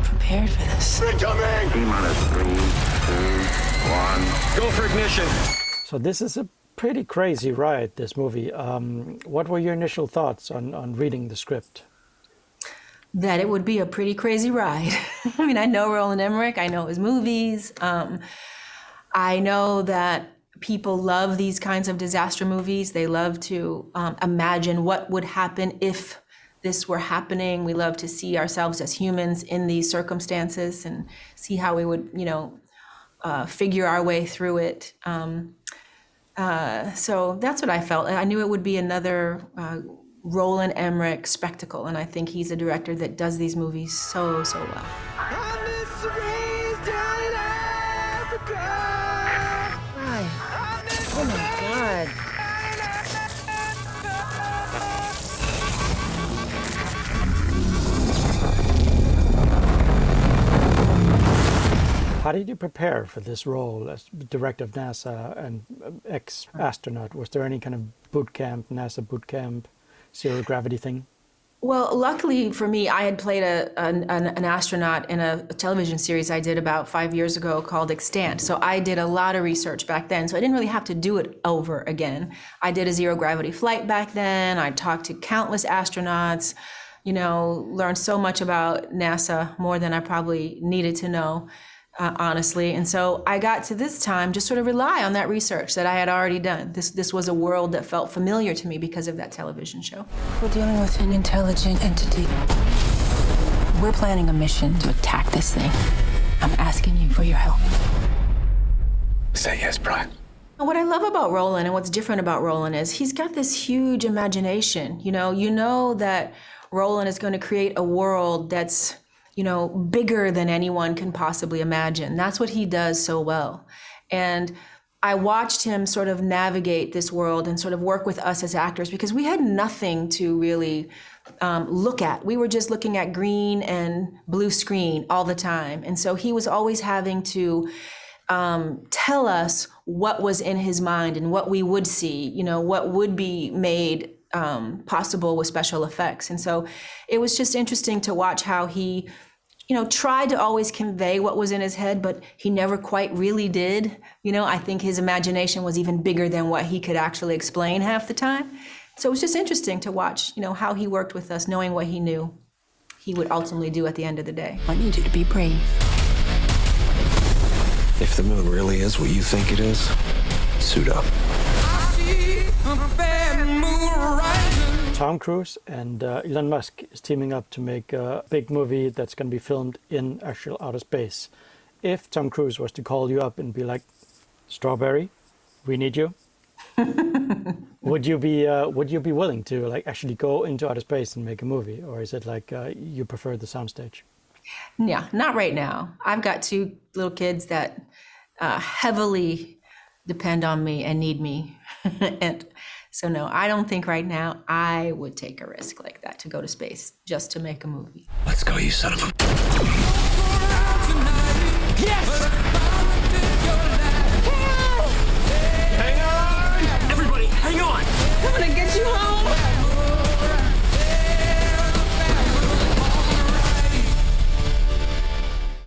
prepared for this. Incoming! T-minus 3, 2, 1. Go for ignition. So this is a pretty crazy ride, this movie. What were your initial thoughts on reading the script? That it would be a pretty crazy ride. I mean, I know Roland Emmerich, I know his movies. I know that people love these kinds of disaster movies. They love to imagine what would happen if this were happening. We love to see ourselves as humans in these circumstances and see how we would, figure our way through it. So that's what I felt. I knew it would be another Roland Emmerich spectacle, and I think he's a director that does these movies so well. Why? Oh my God. How did you prepare for this role as director of NASA and ex-astronaut? Was there any kind of boot camp, NASA boot camp, zero gravity thing? Well, luckily for me, I had played an astronaut in a television series I did about 5 years ago called Extant. So I did a lot of research back then. So I didn't really have to do it over again. I did a zero gravity flight back then. I talked to countless astronauts, learned so much about NASA, more than I probably needed to know. Honestly. And so I got to this time just sort of rely on that research that I had already done. This was a world that felt familiar to me because of that television show. We're dealing with an intelligent entity. We're planning a mission to attack this thing. I'm asking you for your help. Say yes, Brian. What I love about Roland and what's different about Roland is he's got this huge imagination. You know that Roland is going to create a world that's bigger than anyone can possibly imagine. That's what he does so well. And I watched him sort of navigate this world and sort of work with us as actors because we had nothing to really look at. We were just looking at green and blue screen all the time. And so he was always having to tell us what was in his mind and what we would see, what would be made possible with special effects. And so it was just interesting to watch how he, tried to always convey what was in his head, but he never quite really did. I think his imagination was even bigger than what he could actually explain half the time. So it was just interesting to watch, how he worked with us, knowing what he knew he would ultimately do at the end of the day. I need you to be brave. If the moon really is what you think it is, suit up. Tom Cruise and Elon Musk is teaming up to make a big movie that's going to be filmed in actual outer space. If Tom Cruise was to call you up and be like, "Strawberry, we need you," would you be willing to actually go into outer space and make a movie, or is it you prefer the soundstage? Yeah, not right now. I've got two little kids that heavily depend on me and need me, and so no, I don't think right now I would take a risk like that to go to space just to make a movie. Let's go, you son of a...